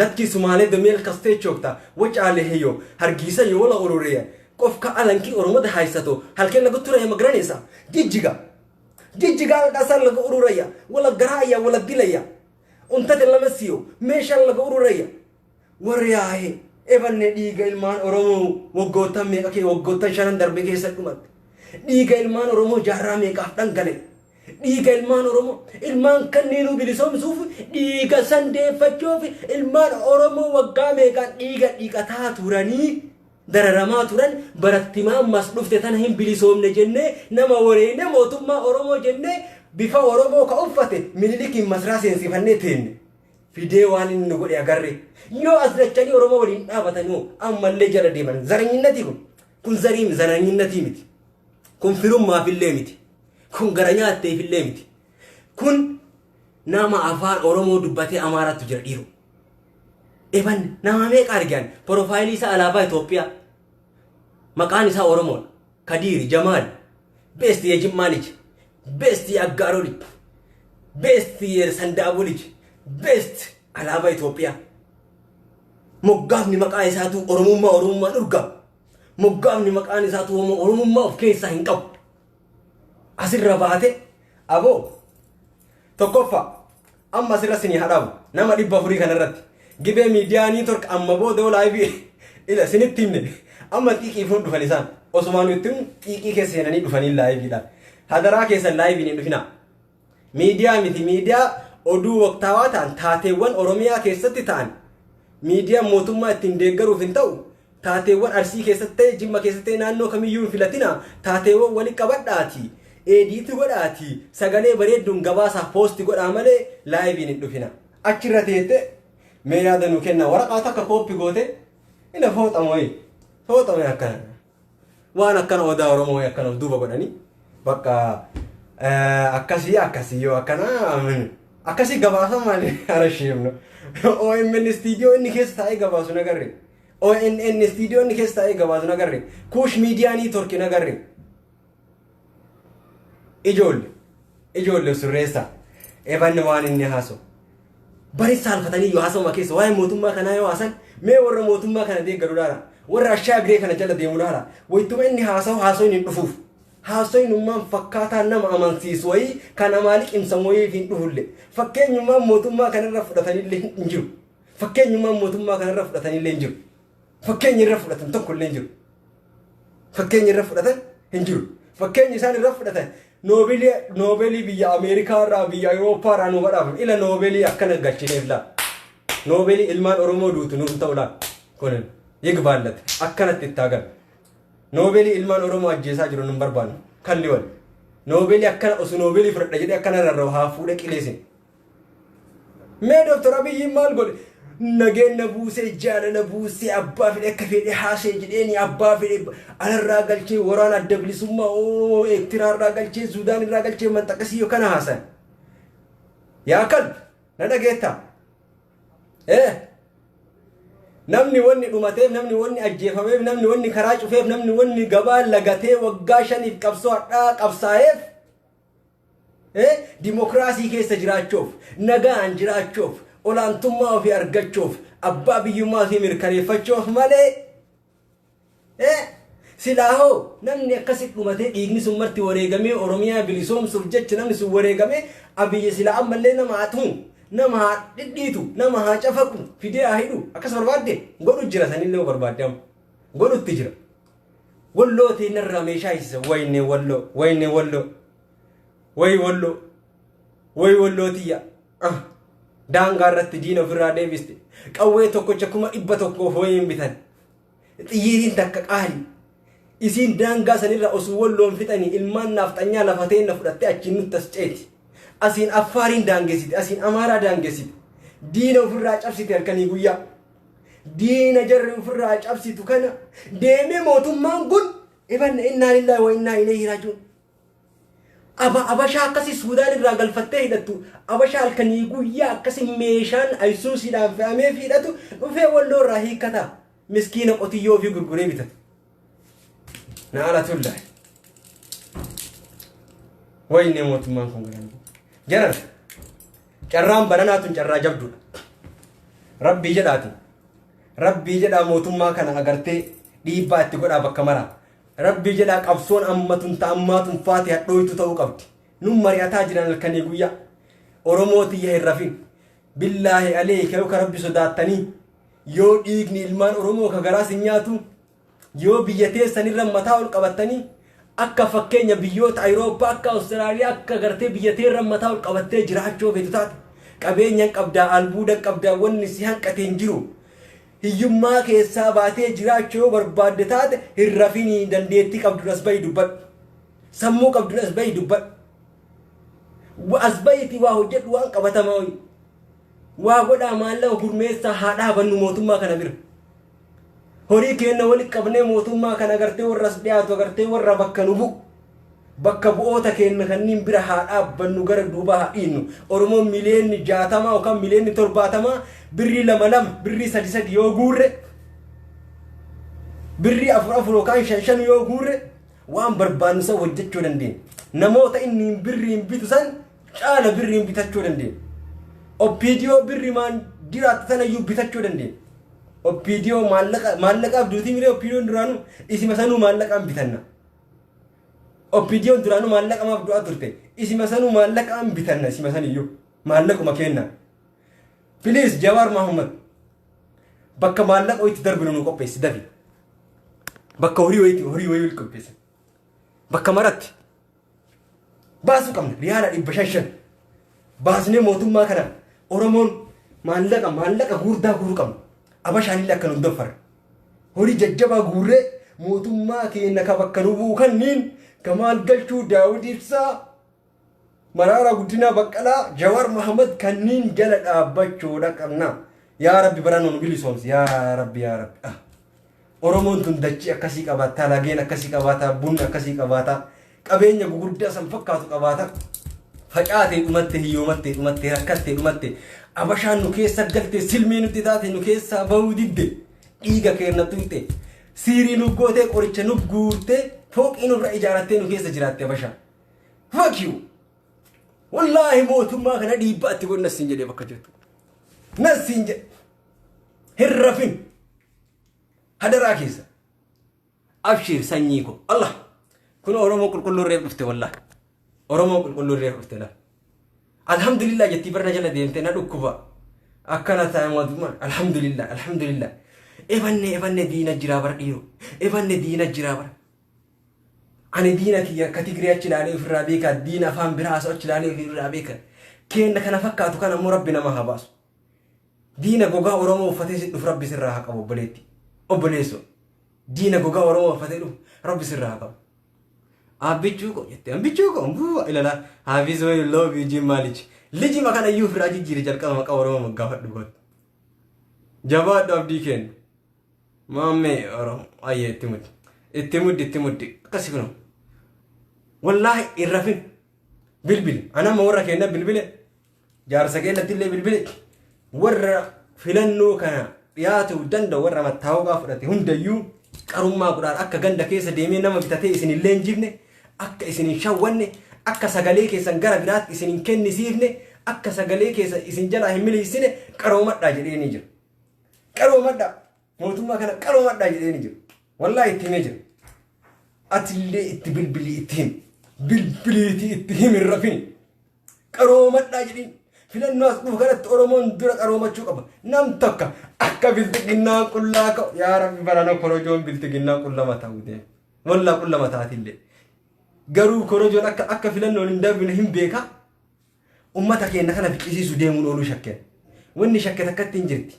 dadkii sumaalee dameel kastee choogta wacaale heeyo hargiisa yoo wala urureya qofka alankii oromooda haysato halkeen laga turaya magranaysa jijjiga qasaan laga ururaya wala garaaya wala dilaya أنت تلمسيو مش الله قولوا ريا ورياه إبن ديجا المان أرومو وقوتا ميكا وقوتا شان دربك يسكمت ديجا المان أرومو جهرا ميكا أفتن قلي ديجا المان أرومو المان كنينو بلسوم سوف ديجا سندي فتشوف المان أرومو وقا ميكا ديجا تاتوراني دررما توران برتمان مسلوف تتنهم بلسوم نجنة نما ورينة موتما أرومو جنة بفا أرومو كأوفته من اللي كي مسراسين سيفنتين فيديو وانين نقول يا غري يو أزرتني أرومو ولين أبتنو أما اللي جرى ديمان زرعين نتيكم كن زريم زرعين نتيمتي كن فيلم ما في الليمتي كن غرانيات في الليمتي كن ناما أفان أرومو دبتي أمارة تجريرو إبن ناما ميك أرجان بروفايلي سا ألابا إثيوبيا مكاني سا أورومو كدير جمال بيست يجيب مالج بيست يأجارولي بيست يسندابولي بيست ألابا إثيوبيا مقامني مكاني ساتو أورومو نرجع مقامني مكاني ساتو أورومو أفكيسا هنكب أسير رباته أبو تكوفا أما سيرسني هرب نما دي بفوري كنرت جيبه ميدياني ترك أما بو دو لايفي إلى سنة تيمني أما تيجي يفون دفنيسان أسمانو يتم تيجي كسيناني دفني لايفي دا هذا راكيس اللايفي ندفنا ميديا مثي ميديا أدو وقتاواتان تاتيوان أوروميا كيستي تان ميديا موتوما تندقرو فينتو تاتيوان أرسي كيستي جيما كيستي نانو كميون فيلاتينا تاتيوان ولي كباداتي إيديتي وداتي سغالي بريدون غباسا بوستي قد عملي لايفي ندفنا أكرتيتي ميادا نوكينا ورقاتك كوبي قوتي إلا فوت أموي أكنا وانا كان ودا أورومو أكنا دوبا قداني بقى أكاسي يو أكنا أكاسي غباسا مالي أرشيمنو أو إن استديو إني كيس تاي غباسو نغري أو إن استديو إني كيس تاي غباسو نغري كوش ميدياني تركي نغري إجول سريسا إبان وان إني هاسو bari salfatani yo haso makes way motumma kana yo hasan me warra motumma kana de garudara warra shagre kana jalla de mudara way tuma inni haso ni dufuf haso ni man fakata nama amansis way kana malik imsan way fin duhulle fakkenyu man motumma kana rafudatani le injiru fakkenyu man motumma kana rafudatani le injiru fakkenyu rafudatan tokkol le injiru fakkenyu rafudatan injiru fakkenyu sani rafudatan نوبلي بيا أمريكا را بيا أوروبا را نوبلا إلى نوبلي أكنا قتشينه لا نوبلي إلمان أورومو دوتو نوبتولا كونن يقبلت أكنا تتاجر نوبلي إلمان أورومو أجهزة جرو نمبر بان كليول نوبلي أكنا أس نوبلي فرد جدي أكنا رروها فودك إليسين ما دكتور أبي يمال قول نجين نبوسي جانا نبوسي أبا في الكفيل حاسي جديني أبا في على الراجل شيء ورانا الدبل سما أو اكترار الراجل شيء سودان الراجل شيء من تكسيه كنا حسن يا كلب ندا جيتا نمني وني دوماتيف نمني وني أجيفاميف نمني وني خراج وفيف نمني وني جبال لقته وقاشن يكبسوا كبسايف ديمقراطي كيس جراتشوف نجا أنجراتشوف أولانتما في أرجعشوف أبا بيوما في مركريفتشوف مالي سلاهو نمني قصد لمتى إغني سمرتي وريجامي أوروميا بليسوم سرجت نمني سوريجامي أبي يسلا أما لنا معتهم نما ديتو نما هاجفكم في دي أهيدو أكسر بعده قولوا جرسان اللي هو بربادهم قولوا تجرا ولو تينر ميشايس وين ولو تيا دانغارت دينا فرا ديفيست قوي توكو چكما إبتوكو هوين بيتان تييرين تكاكالي إسين دانغا سنيرا أسوال لون فتاني إلمان نافتانيا لفتين نفرتي أجنو تسجيتي أسين أفارين دانغسيت أسين أمارا دانغسيت دينا فرا چابسيت هالكني قويا دينا جر فرا چابسيتو كان ديمي موتو مانقون إبن إنا لله وإنا إليه راجون أبا شاكسي سودان الرجال فتاه دتو أبا شال يا كسي ميشان أيسوسي دام فامي في دتو وفي ولو راهي كذا مسكينة أتيو في غرغري بيت نعلة الله وين موت ما كون جرر جرام بنات جرا جبدو ربي جدا موت ما كان أغرتي ديبات تقول أبا كمرا ربي جدا قبصون أمتون تأماتون فاتحة دويتو تو قبت نمري أتاجران الكنيقوية أوروموتي يهي الرفين billaahi aleeka yoo ka rabbi sodaatanii yoo dhiigni ilmaan oromoo ka garaa sin nyaatu yoo biyya teessanirra mataa ol qabattanii akka fakkeenya biyyoota Awurooppaa akka Awustiraaliyaa akka gartee biyya teerra mataa ol qabattee jiraachuu feetu taate qabeenyaan qabdaa albuuda qabdaa wanni si hanqateen jiru hiyyummaa keessaa baatee jiraachuu barbaadde taate hin rafinii dandeettii qabdu as bahi dubbadhu sammuu qabdu as bahi dubbadhu as bahitii waa hojjedhu waan qabatamaa waa godhaa maallaqa gurmeessaa haa dhaabannu mootummaa kana bira horii kenna wali qabnee mootummaa kana agartee warra as dhiyaatu agartee warra bakka nu bu'u bakka bu'oota kenna kanniin bira haa dhaabbannu gara duubaa haa dhiinnu oromoon miliyoonni 60 yookaan miliyoonni 70 birrii 2 birrii 3 yoo guurre birrii 4 yookaan 5 yoo guurre waan barbaannu san hojjechuu dandeenya namoota inni birriin bitu san caala birriin bitachuu dandeenya oppiidiyoo birrii maan diraatti sanayyuu bitachuu dandeenya oppiidiyoo maallaqaaf duutii miree oppiidiyoon duraanu isima sanuu maallaqaan bitanna oppiidiyoon duraanu maallaqamaaf du'aa turte isima sanuu maallaqaan bitanna isima saniyyuu maallaquma kenna please Jawaar Mohammed bakka maallaqa itti darbinu nu qopheessi dafi bakka horii wayii qopheessi bakka maratti baasuu qabna riyaala 500 baasnee mootummaa kana oromoon maallaqa gurdaa guuruu qabna abashaanillee akka nu dofar horii jajjabaa guurree mootummaa keenya ka bakka nu bu'u kanniin Kamaal Galchuu Daawud Ibsaa Mararaa Guddinaa Baqqalaa Jawaar Mohammed kanniin jala dhaabbachuudha qabna yaa rabbi baraan nu bilisoomsi yaa rabbi oromoon tun dachii akkasii qabaata lageen akkasii qabaata bunni akkasii qabaata qabeenya gugurdaa san fakkaatu qabaata facaatee dhumatte hiyyoomatte rakkatte dhumatte abashaan nu keessa galte silmii nutti taate nu keessa bahuu didde dhiiga keenya tuyte siirii nu gootee qoricha nu guurte fooqii nurra ijaarattee nu keessa jiraatte abashaan fuck you wallahi mootummaa kana dhiibbaatti godhu nasiin jedhee bakka jirtu nasiin jedhe hin rafin hadaraa keessa abshir sanyii ko Allah kun oromoo qulqulluu reef dhufte wallahi oromoo qulqulluu reef dhufte la alhamdulillah jetti barna jala deemte na dhukkuba akkana ta'e mootummaa alhamdulillah ebanne diina jira bar dhiiro ebanne diina jira bar ani diina kiyya katigiree achi ilaalee ofirraa beeka diina afaan biraa achi ilaalee ofirraa beeka kenna kana fakkaatu kana immoo rabbi nama haa baasu diina gogaa oromoo uffatee si dhufu rabbi sirraa haa qabu obboleesso diina gogaa oromoo uffatee dhufu rabbi sirraa haa qabu abbichuu ko jette abbichuu ko mbuu ilala hafizo love you jimalichi liji makana yu ofirraa jijjiire jalqaba maqaa oromoo maggaafadhu god jabaadhu abdii kenna maammee oromoo ayyee itti muddi akkasii kunoo wallahi irrafin bilbil anama warra kenna bilbile jaarsa keenyattillee bilbile warra filannoo kana dhiyaatu danda'u warra mattaawqaa fudhate hundayyuu qarummaa gudaan akka ganda keessa deemee nama bitatee isin illee hin jifne akka isin hin shawwanne akka sagalee keessan gara biraatti isin hin kennisiifne akka sagalee keessa isin jalaa hin miliisine qaroomadhaa jedhee ni jira qaroomadhaa mootummaa kana qaroomadhaa jedhee ni jira wallahi itti himee jira atillee itti bilbilii itti him bilbiliitii itti him hin rafini qaroomadhaa jedhiin filannoo as dhufu kanatti oromoon dura qaroomachuu qaba nam tokko akka biltiginnaa qullaa ka'u yaa rabbi barana korojoon biltiginnaa qullama ta'uu deema wallaa qullama taatillee garuu korojoon akka filannoon hin darbine hin beeka ummata keenya kana biqisiisu deemuun ooluu shakkeen wanni shakke takkatti hin jirti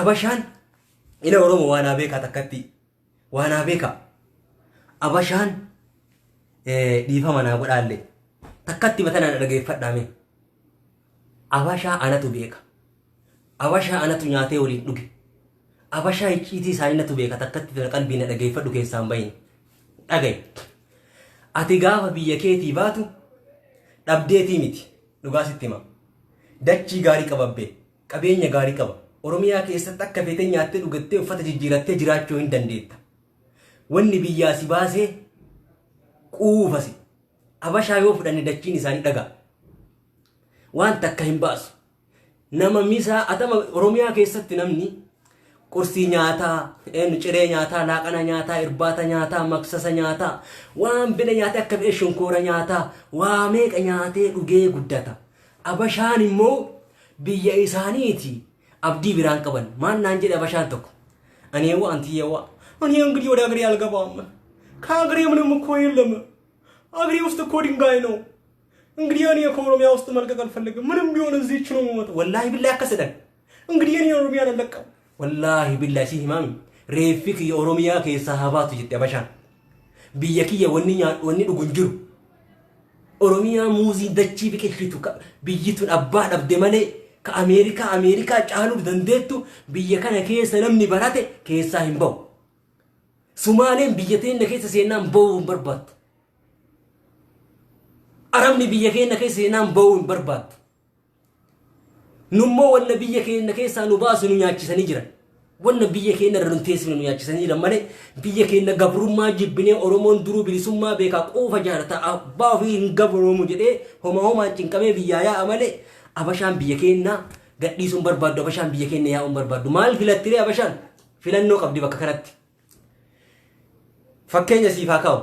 abashaan ila oromoo waanaa beekaa takkatti waanaa beekaa abashaan dhiifama naa godhaallee takkatti batanaan dhageeffadhaame abashaa anatu beeka abashaa anatu nyaatee waliin dhuge abashaa icciitii isaanii natu beeka takkatti qalbiin dhageeffadhu keessaan bahin dhagaye ati gaafa biyya keetii baatu dhabdeetii miti dhugaa sitti hima dachii gaarii qababbee qabeenya gaarii qaba oromiyaa keessatti akka feetee nyaattee dhugattee uffata jijjiirattee jiraachuu hin dandeetta wanni biyyaa si baasee quufasi abashaa yoo fudhanne dachiin isaanii dhagaa waan takka hin baasu nama misaa atama oromiyaa keessatti namni qursii nyaataa ciree nyaataa laaqana nyaataa irbaata nyaataa maksasa nyaataa waan bina nyaatee akka shonkoora nyaataa waa meeqa nyaatee dhugee guddata abashaan immoo biyya isaaniiti abdii biraan qaban maan naan jedhe abashaan tokko ani anti yewa ani እንግዲህ ወደ ሀገሬ አልገባም ከሀገሬ ምንም እኮ የለም ሀገሬ ውስጥ እኮ ድንጋይ ነው እንግዲህ እኔ ከኦሮሚያ ውስጥ መልቀቅ አልፈልግም ምንም ቢሆን እዚህች ነው የምሞተው ወላሂ ቢላሂ ያከሰደን እንግዲህ እኔ ኦሮሚያን አልለቀም ወላሂ ቢላሂ ሲማም ሬፊክ የኦሮሚያ ከሰሃባቱ ጅት ያበሻን ቢየኪየ ወኒ ዱጉንጅሩ ኦሮሚያ ሙዚ ደቺ ቢቀሽቱ ቢይቱን አባን አብደ ማለ ከአሜሪካ ጫሉ ደንደቱ ቢየከነ ከሰ ነምኒ በራቴ ከሳ ሂምባው ሱማሌን ቢየቴን ከሰ ሴናን ቦው በርባት አረምኒ ቢየከነ ከሰ ሴናን ቦው በርባት ኑሞ ወለ ቢየከነ ከሰ ኑባስ ኑኛቺሰኒ ጅራ ወነ ቢየከነ ረንቴስ ኑኛቺሰኒ ለማለ ቢየከነ ገብሩማ ጅብኔ ኦሮሞን ድሩ ቢሊሱማ ቤካ ቆፈ ጃርታ አባፊ እንገብሩሙ ጀዴ ሆማ ጭንቀሜ ቢያያ አመለ abashaan biyya keenya gadhiisuun barbaadu abashaan biyya keenya yaa'uun barbaadu maal filattire abashaan filannoo qabdi bakka kanatti fakkeenya siif haa kaa'u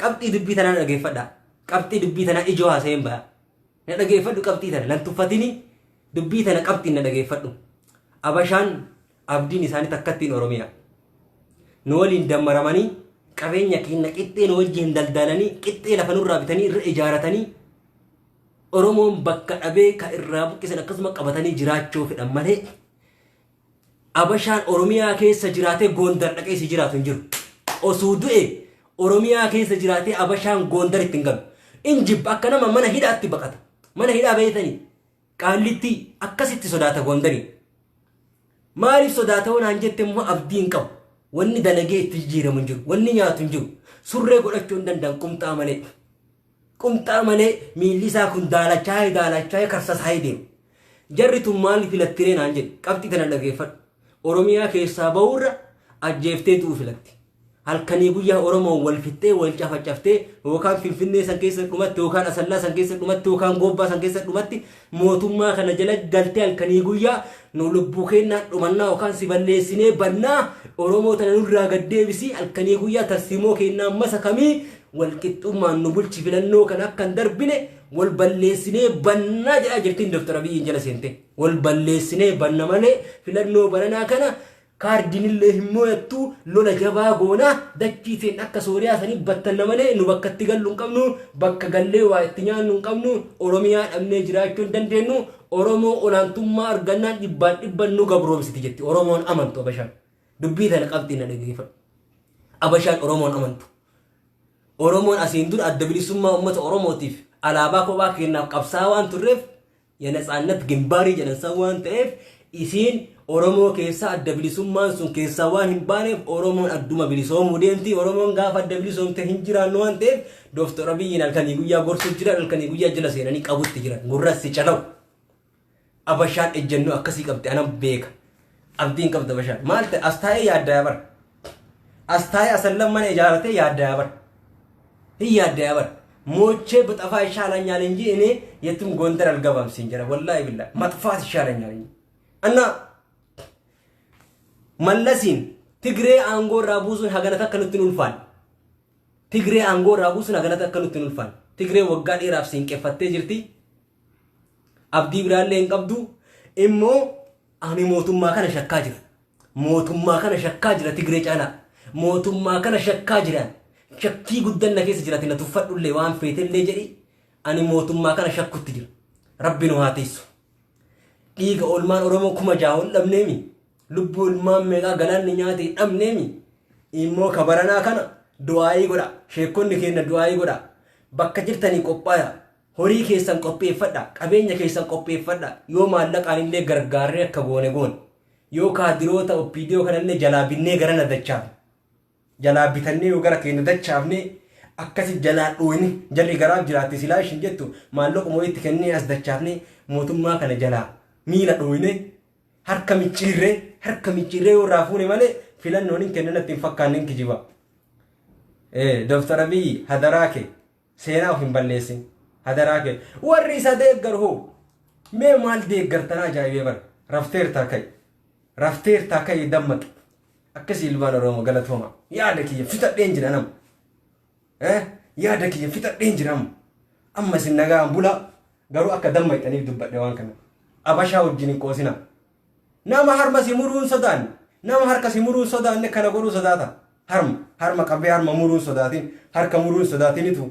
qabxii dubbii tanaa dhageeffadha qabxii dubbii tanaa ijoo haasa'een ba'a na dhageeffadhu qabxii tana lan tuffatini dubbii tana qabxii na dhageeffadhu abashaan abdiin isaanii takkattiin oromiyaa nu waliin dammaramanii qabeenya keenya qixxee nu wajjin daldalanii qixxee lafa nurraa bitanii irra ijaaratanii oromoon bakka dhabee ka irraa buqqisan akkasuma qabatanii jiraachuu fedhan malee abashaan oromiyaa keessa jiraatee gondar dhaqee si jiraatu hin jiru osoo du'e oromiyaa keessa jiraatee abashaan gondar ittiin galu injib akka nama mana hidhaatti baqata mana hidhaa beeytanii qaallitti akkasitti sodaata gondari maaliif sodaata waan jette immoo abdiin qabu wanni dalagee itti jijjiiramu hin jiru wanni nyaatu hin jiru surree godhachuu hin danda'an qumxaa malee miilli isaa kun daalachaa karsasaa deemu jarri tun maaliif filattiree naan jedhe qabxii tana dhageeffadhu oromiyaa keessaa ba'uurra ajjeeftee tuu filatti halkanii guyyaa oromoon wal fixxee wal cafacaftee yookaan finfinnee san keessa dhumatti yookaan asallaa san keessa dhumatti yookaan gobbaa san keessa dhumatti mootummaa kana jala galtee halkanii guyyaa nu lubbuu kennaa dhumannaa yookaan si balleessinee bannaa oromoo tana nurraa gaddeebisi halkanii guyyaa tarsiimoo kennaa masa kamii wal qixxummaan nu bulchi filannoo kan akkan darbine wal balleessinee bannaa jedha jirtiin Dr. Abiyyiin jala seente wal balleessinee banna malee filannoo bananaa kana kaardinillee himmoyattu lola jabaa goonaa dachiitiin akka sooriyaa sanii battanna malee nu bakka itti gallu hin qabnu bakka gallee waa itti nyaannu hin qabnu oromiyaa dhabnee jiraachuu hin dandeenyu oromoo olaantummaa argannaan dhibban nu gabroomsiti jetti oromoon amantu abashaan dubbii tana qabxii na dhageeffadhu abashaan oromoon amantu oromoon asiin dura adda bilisummaa uummata oromootiif alaabaa kophaa kennaaf qabsaa waan turreef የነጻነት ግንባሪ jedhansan waan ta'eef isiin oromoo keessa adda bilisummaan sun keessa waan hin baaneef oromoon adduma bilisoomuu deemti oromoon gaafa adda bilisoomte hin jiraannu waan ta'eef Dr. Abiyyiin halkanii guyyaa gorsuu jira halkanii guyyaa jala seenanii qabutti jiran gurrassi calaw abashaan ejjennoo akkasii qabdi anan beeka abdiin qabda abashaan maal ta'e astaa'ee yaaddaa bar astaa'ee asallan mana ijaaratee yaaddaa bar yaaddaa bar موچه بطفا ይሻለኛል እንጂ እኔ የትም ጎንደር አልገባም ሲንጀራ ወላሂ ቢላህ መጥፋት ይሻለኛል እና መለሲን ትግሬ አንጎራ ቡዙን ሀገነታ ከኑትን ውልፋል ትግሬ አንጎራ ቡዙን ሀገነታ ከኑትን ውልፋል ትግሬ ወጋ ዲራፍ ሲንቀፈቴ ጅርቲ አብዲ ብራሌን ቀብዱ እሞ አኒ ሞቱማ ከነ ሸካ ጅራ ትግሬ ጫላ ሞቱማ ከነ ሸካ ጅራ shakkii guddanna keessa jiraate na tuffadhullee waan feetellee jedhi ani mootummaa kana shakkutti jira rabbi nu haa teessu dhiiga olmaan oromoo kuma jaahun dhabneemi lubbuu ilmaan meeqaa galaanni nyaate dhabneemi immoo kabaranaa kana du'aayii godha sheekonni keenya du'aayii godha bakka jirtanii qophaaya horii keessan qopheeffadha qabeenya keessan qopheeffadha yoo maallaqaan illee gargaarree akka goone yoo kaadiroota oppiidiyoo kanallee jalaa binnee gara nadachaa jalaa bitannee yoo gara keenya dachaafne akkasi jalaa dhooyne jalli garaaf jiraatti silaa ishin jettu maallaquma itti kennee as dachaafne mootummaa kana jalaa miila dhooyne harka micciirree yoo raafuune malee filannoon hin kennan ittiin fakkaanne hin kijiba Dr. Abiyyi hadaraake seenaa of hin balleessin hadaraake warri isa deeggar hoo mee maal deeggartanaa ajaa'ibee bara rafteertaa ka'e dammaqe akkasii ilmaan oromoo galatooma yaada kiyya fixadheen jira nam yaada kiyya fixadheen jira amma sin nagaan bula garuu akka dammaqxaniif dubbadhe waan kana abashaa wajjin hin qoosina nama harma si muruun sodaan nama harka si muruun sodaanne kana godhuu sodaata harma qabee harma muruun sodaatin harka muruun sodaatinitu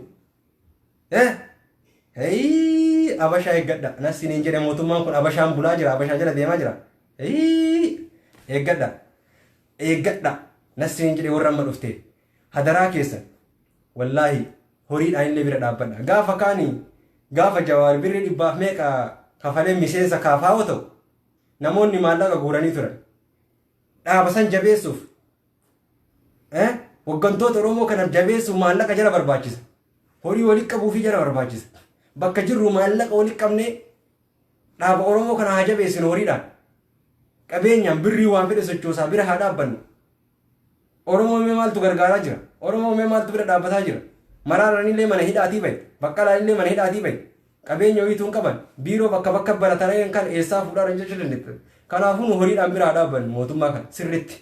hey abashaa eeggadha nassin hin jedhe mootummaan kun abashaan bulaa jira abashaa jala deemaa jira eeggadha nassin hin jedhe warra amma dhufte hadaraa keessa wallaahi horiidhaan illee bira dhaabbadha gaafa kaanii gaafa Jawaar birri 100 meeqa kafalee miseensa kaafaa ta'u namoonni maallaqa guuranii turan dhaaba san jabeessuuf waggantoota Oromoo kana jabeessuuf maallaqa jara barbaachisa horii walitti qabuu fi jara barbaachisa bakka jirru maallaqa walitti qabnee dhaaba Oromoo kana haa jabeessinu horiidhaan qabeenyaan birrii waan fedhe sochoosaa bira haa dhaabbannu Oromoo mee maaltu gargaaraa jira Oromoo mee maaltu bira dhaabbataa jira Maraaraan illee mana hidhaatii bahe Baqqalaan illee mana hidhaatii bahe qabeenya oyiituun qaban biiroo bakka baratanii kan eessaa fuudhaan jechuu dandeettu kanaafuu nu horiidhaan bira haa dhaabbannu mootummaa kana sirriitti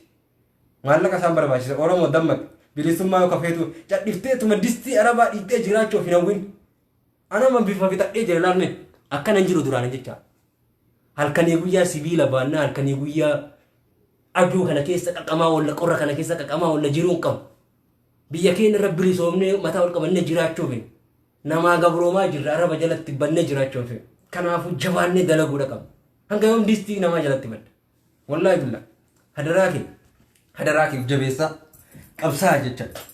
maallaqa isaan barbaachisa Oromoo dammaqe bilisummaa yoo kafeetu cadhifteetuma distii arabaa dhiittee jiraachuuf hin hawwin anama bifa bitadhee jira laanne akkanan jiru duraan jecha halkanii guyyaa sibiila baannaa halkanii guyyaa aduu kana keessa qaqamaa walla qorra kana keessa qaqamaa walla jiruun qabu biyya keenya irra bilisoomnee mataa ol qabannee jiraachuuf namaa gabroomaa jirra araba jalatti bannee jiraachuuf kanaafuu jabaannee dalaguudha qabna hanga yoom distii namaa jalatti badda wallaahi billah hadaraa kee jabeessaa qabsaa jecha